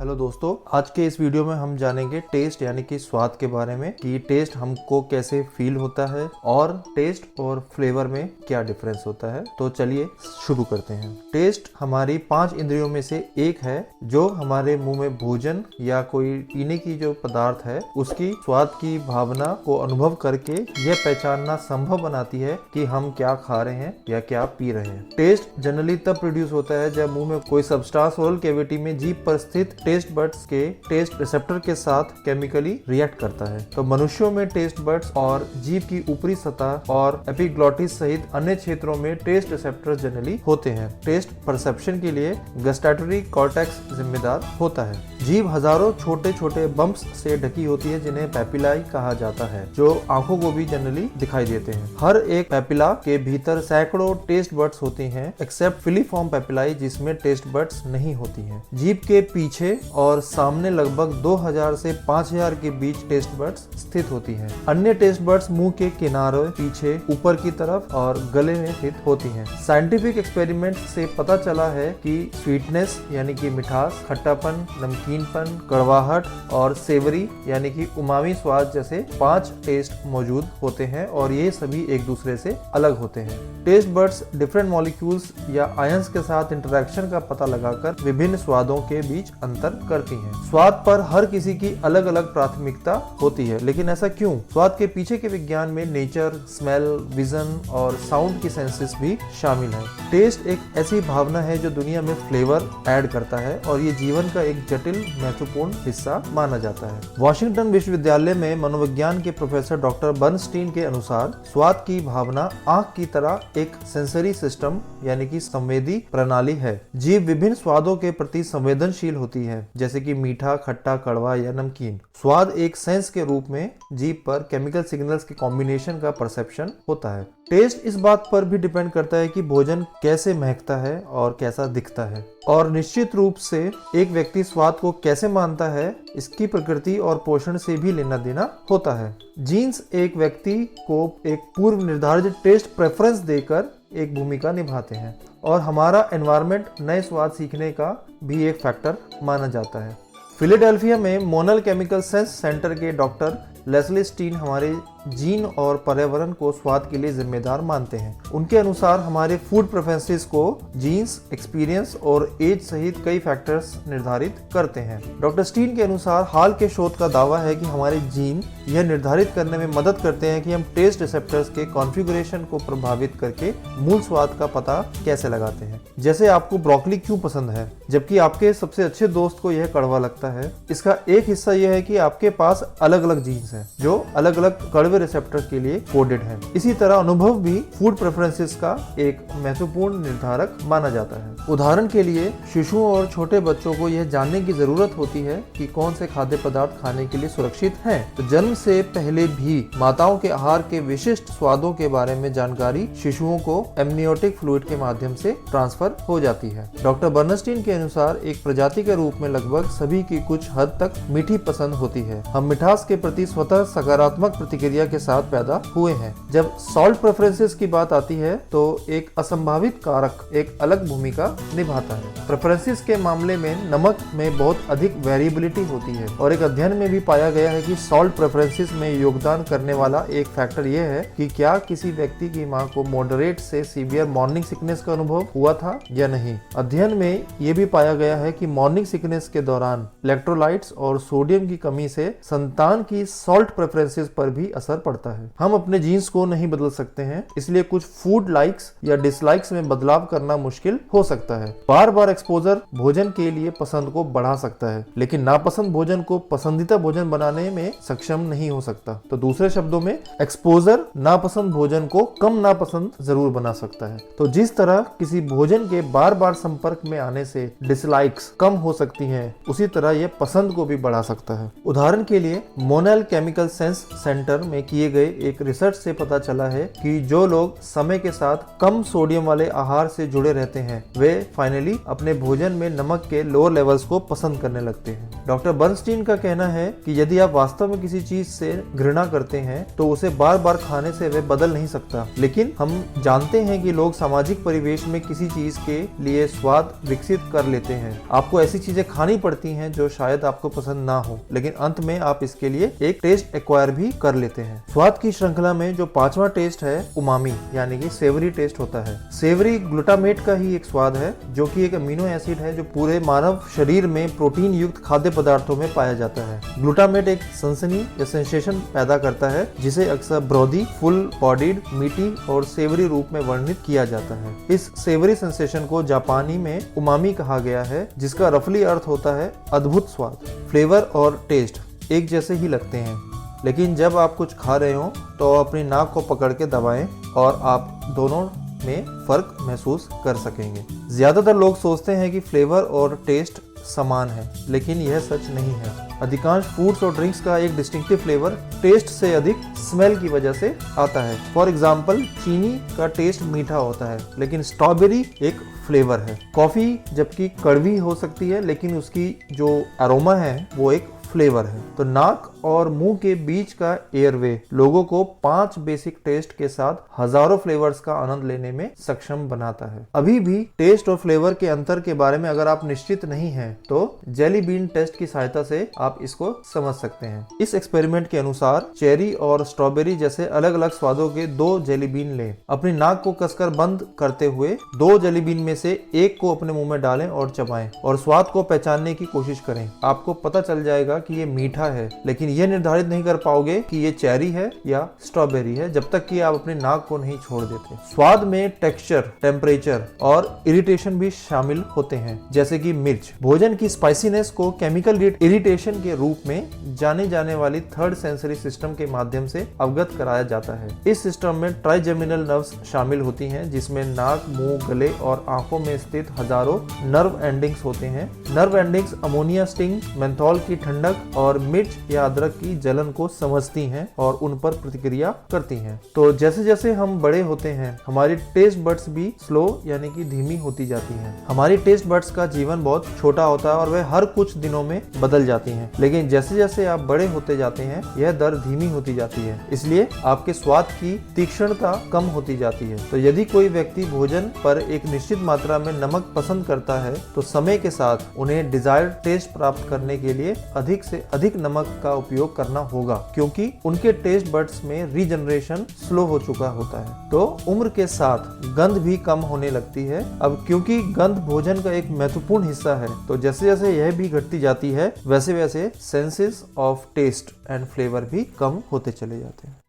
Hello दोस्तों, आज के इस वीडियो में हम जानेंगे टेस्ट यानी कि स्वाद के बारे में कि टेस्ट हमको कैसे फील होता है और टेस्ट और फ्लेवर में क्या डिफरेंस होता है। तो चलिए शुरू करते हैं। टेस्ट हमारी 5 इंद्रियों में से एक है जो हमारे मुंह में भोजन या कोई पीने की जो पदार्थ है उसकी स्वाद की भावना को अनुभव करके यह पहचानना संभव बनाती है कि हम क्या खा रहे हैं या क्या पी रहे हैं। टेस्ट जनरली तब प्रोड्यूस होता है जब मुंह में कोई सब्सटेंस ओरल कैविटी में जीभ पर स्थित टेस्ट बड्स के टेस्ट रिसेप्टर के साथ केमिकली रिएक्ट करता है। तो मनुष्यों में टेस्ट बड्स और जीभ की ऊपरी सतह और एपिग्लॉटिस सहित अन्य क्षेत्रों में टेस्ट रिसेप्टर जनरली होते हैं। टेस्ट परसेप्शन के लिए गस्टैटरी कॉर्टेक्स जिम्मेदार होता है। जीभ हजारों छोटे छोटे बम्प्स से ढकी होती है जिन्हें पैपिलाई कहा जाता है, जो आंखों को भी जनरली दिखाई देते हैं। हर एक पैपिला के भीतर सैकड़ों टेस्ट बड्स होती हैं, एक्सेप्ट फिलीफॉर्म पैपिलाई जिसमें टेस्ट बड्स नहीं होती हैं। जीभ के पीछे और सामने लगभग 2000 से 5000 के बीच टेस्ट बड्स स्थित होती हैं। अन्य टेस्ट बड्स मुंह के किनारे, पीछे, ऊपर की तरफ और गले में स्थित होती हैं। साइंटिफिक एक्सपेरिमेंट से पता चला है कि स्वीटनेस यानी कि मिठास, खट्टापन, नमकीनपन, कड़वाहट और सेवरी यानी कि उमामी स्वाद जैसे 5 टेस्ट मौजूद होते हैं और ये सभी एक दूसरे से अलग होते हैं। टेस्ट बड्स डिफरेंट मॉलिक्यूल्स या आयंस के साथ इंटरेक्शन का पता लगाकर विभिन्न स्वादों के बीच अंतर करती हैं। स्वाद पर हर किसी की अलग अलग प्राथमिकता होती है, लेकिन ऐसा क्यों? स्वाद के पीछे के विज्ञान में नेचर, स्मेल, विजन और साउंड की सेंसेस भी शामिल है। टेस्ट एक ऐसी भावना है जो दुनिया में फ्लेवर ऐड करता है और ये जीवन का एक जटिल महत्वपूर्ण हिस्सा माना जाता है। वॉशिंगटन विश्वविद्यालय में मनोविज्ञान के प्रोफेसर डॉक्टर बर्नस्टीन के अनुसार स्वाद की भावना आंख की तरह एक सेंसरी सिस्टम यानी कि संवेदी प्रणाली है। जीभ विभिन्न स्वादों के प्रति संवेदनशील होती है, जैसे कि मीठा, खट्टा, कड़वा या नमकीन। स्वाद एक सेंस के रूप में जीभ पर केमिकल सिग्नल्स के कॉम्बिनेशन का परसेप्शन होता है। टेस्ट इस बात पर भी डिपेंड करता है कि भोजन कैसे महकता है और कैसा दिखता है, और निश्चित रूप से एक व्यक्ति स्वाद को कैसे मानता है इसकी प्रकृति और पोषण से भी लेना देना होता है। जीन्स एक व्यक्ति को एक पूर्व निर्धारित टेस्ट प्रेफरेंस देकर एक भूमिका निभाते हैं और हमारा एनवायरनमेंट नए स्वाद सीखने का भी एक फैक्टर माना जाता है। फिलाडेल्फिया में मोनल केमिकल सेंस सेंटर के डॉक्टर लेस्ली स्टीन हमारे जीन और पर्यावरण को स्वाद के लिए जिम्मेदार मानते हैं। उनके अनुसार हमारे फूड प्रेफरेंसेस को जीन्स, एक्सपीरियंस और एज सहित कई फैक्टर्स निर्धारित करते हैं। डॉक्टर स्टीन के अनुसार हाल के शोध का दावा है कि हमारे जीन यह निर्धारित करने में मदद करते हैं कि हम टेस्ट रिसेप्टर्स के कॉन्फ़िगरेशन को प्रभावित करके मूल स्वाद का पता कैसे लगाते हैं। जैसे आपको ब्रोकली क्यों पसंद है जबकि आपके सबसे अच्छे दोस्त को यह कड़वा लगता है, इसका एक हिस्सा यह है कि आपके पास अलग अलग जीन्स हैं जो अलग अलग कड़वे रिसेप्टर के लिए कोडेड है। इसी तरह अनुभव भी फूड प्रेफरेंसेस का एक महत्वपूर्ण निर्धारक माना जाता है। उदाहरण के लिए शिशुओं और छोटे बच्चों को यह जानने की जरूरत होती है कि कौन से खाद्य पदार्थ खाने के लिए सुरक्षित हैं। तो जन्म से पहले भी माताओं के आहार के विशिष्ट स्वादों के बारे में जानकारी शिशुओं को एमनियोटिक फ्लूइड के माध्यम से ट्रांसफर हो जाती है। डॉक्टर बर्नस्टीन के अनुसार एक प्रजाति के रूप में लगभग सभी की कुछ हद तक मीठी पसंद होती है। हम मिठास के प्रति स्वतः सकारात्मक प्रतिक्रिया के साथ पैदा हुए हैं। जब सॉल्ट प्रेफरेंसेस की बात आती है तो एक असंभावित कारक एक अलग भूमिका निभाता है। प्रेफरेंसेस के मामले में नमक में बहुत अधिक वेरिएबिलिटी होती है और एक अध्ययन में भी पाया गया है कि सॉल्ट प्रेफरेंसेस में योगदान करने वाला एक फैक्टर यह है कि क्या किसी व्यक्ति की मां को मॉडरेट से सीवियर मॉर्निंग सिकनेस का अनुभव हुआ था या नहीं। अध्ययन में यह भी पाया गया है कि मॉर्निंग सिकनेस के दौरान इलेक्ट्रोलाइट्स और सोडियम की कमी से संतान की सॉल्ट प्रेफरेंसेस पर भी असर पड़ता है। हम अपने जीन्स को नहीं बदल सकते हैं, इसलिए कुछ फूड लाइक्स या डिसलाइक्स में बदलाव करना मुश्किल हो सकता है। बार बार एक्सपोजर भोजन के लिए पसंद को बढ़ा सकता है, लेकिन नापसंद भोजन को पसंदीदा भोजन बनाने में सक्षम नहीं हो सकता। तो दूसरे शब्दों में एक्सपोजर नापसंद भोजन को कम नापसंद जरूर बना सकता है। तो जिस तरह किसी भोजन के बार बार संपर्क में आने से डिसलाइक्स कम हो सकती हैं, उसी तरह यह पसंद को भी बढ़ा सकता है। उदाहरण के लिए मोनल केमिकल सेंस सेंटर में में किए गए एक रिसर्च से पता चला है कि जो लोग समय के साथ कम सोडियम वाले आहार से जुड़े रहते हैं वे फाइनली अपने भोजन में नमक के लोअर लेवल्स को पसंद करने लगते हैं। डॉक्टर बर्नस्टीन का कहना है कि यदि आप वास्तव में किसी चीज से घृणा करते हैं तो उसे बार बार खाने से वे बदल नहीं सकता, लेकिन हम जानते हैं कि लोग सामाजिक परिवेश में किसी चीज के लिए स्वाद विकसित कर लेते हैं। आपको ऐसी चीजें खानी पड़ती हैं जो शायद आपको पसंद ना हो, लेकिन अंत में आप इसके लिए एक टेस्ट एक्वायर भी कर लेते हैं। स्वाद की श्रृंखला में जो 5वां टेस्ट है उमामी यानी कि सेवरी टेस्ट होता है। सेवरी ग्लूटामेट का ही एक स्वाद है जो कि एक अमीनो एसिड है जो पूरे मानव शरीर में प्रोटीन युक्त खाद्य पदार्थों में पाया जाता है। ग्लूटामेट एक सनसनी या सेंसेशन पैदा करता है जिसे अक्सर ब्रोदी, फुल बॉडीड, मीठी और सेवरी रूप में वर्णित किया जाता है। इस सेवरी सेंसेशन को जापानी में उमामी कहा गया है जिसका रफली अर्थ होता है अद्भुत स्वाद। फ्लेवर और टेस्ट एक जैसे ही लगते हैं, लेकिन जब आप कुछ खा रहे हो तो अपनी नाक को पकड़ के दबाएं और आप दोनों में फर्क महसूस कर सकेंगे। ज्यादातर लोग सोचते हैं कि फ्लेवर और टेस्ट समान है, लेकिन यह सच नहीं है। अधिकांश फूड्स और ड्रिंक्स का एक डिस्टिंक्टिव फ्लेवर टेस्ट से अधिक स्मेल की वजह से आता है। फॉर एग्जाम्पल, चीनी का टेस्ट मीठा होता है लेकिन स्ट्रॉबेरी एक फ्लेवर है। कॉफी जबकि कड़वी हो सकती है लेकिन उसकी जो अरोमा है वो एक फ्लेवर है। तो नाक और मुंह के बीच का एयरवे लोगों को 5 बेसिक टेस्ट के साथ हजारों फ्लेवर्स का आनंद लेने में सक्षम बनाता है। अभी भी टेस्ट और फ्लेवर के अंतर के बारे में अगर आप निश्चित नहीं हैं तो जेली बीन टेस्ट की सहायता से आप इसको समझ सकते हैं। इस एक्सपेरिमेंट के अनुसार चेरी और स्ट्रॉबेरी जैसे अलग अलग स्वादों के 2 जेली बीन लें। अपनी नाक को कसकर बंद करते हुए 2 जेली बीन में से एक को अपने मुंह में डालें और चबाएं और स्वाद को पहचानने की कोशिश करें। आपको पता चल जाएगा कि ये मीठा है, लेकिन ये निर्धारित नहीं कर पाओगे कि ये चेरी है या स्ट्रॉबेरी है जब तक कि आप अपनी नाक को नहीं छोड़ देते। स्वाद में टेक्सचर, टेम्परेचर और इरिटेशन भी शामिल होते हैं, जैसे कि मिर्च। भोजन की स्पाइसीनेस को केमिकल इरिटेशन के रूप में जाने जाने वाली थर्ड सेंसरी सिस्टम के माध्यम से अवगत कराया जाता है। इस सिस्टम में ट्राइजेमिनल नर्व्स शामिल होती हैं जिसमें नाक, मुंह, गले और आंखों में स्थित हजारों नर्व एंडिंग्स होते हैं। Nerve endings ammonia sting, menthol की ठंडक और मिर्च या अदरक की जलन को समझती हैं और उन पर प्रतिक्रिया करती हैं। तो जैसे जैसे हम बड़े होते हैं हमारी टेस्ट बड्स भी स्लो यानी कि धीमी होती जाती हैं। हमारी टेस्ट बड्स का जीवन बहुत छोटा होता है और वे हर कुछ दिनों में बदल जाती हैं, लेकिन जैसे जैसे आप बड़े होते जाते हैं यह दर धीमी होती जाती है, इसलिए आपके स्वाद की तीक्ष्णता कम होती जाती है। तो यदि कोई व्यक्ति भोजन पर एक निश्चित मात्रा में नमक पसंद करता है तो समय के साथ उन्हें डिजायर्ड टेस्ट प्राप्त करने के लिए अधिक से अधिक नमक का उपयोग करना होगा, क्योंकि उनके टेस्ट बड्स में रीजनरेशन स्लो हो चुका होता है। तो उम्र के साथ गंध भी कम होने लगती है। अब क्योंकि गंध भोजन का एक महत्वपूर्ण हिस्सा है, तो जैसे जैसे यह भी घटती जाती है वैसे वैसे senses of taste and flavour भी कम होते चले जाते हैं।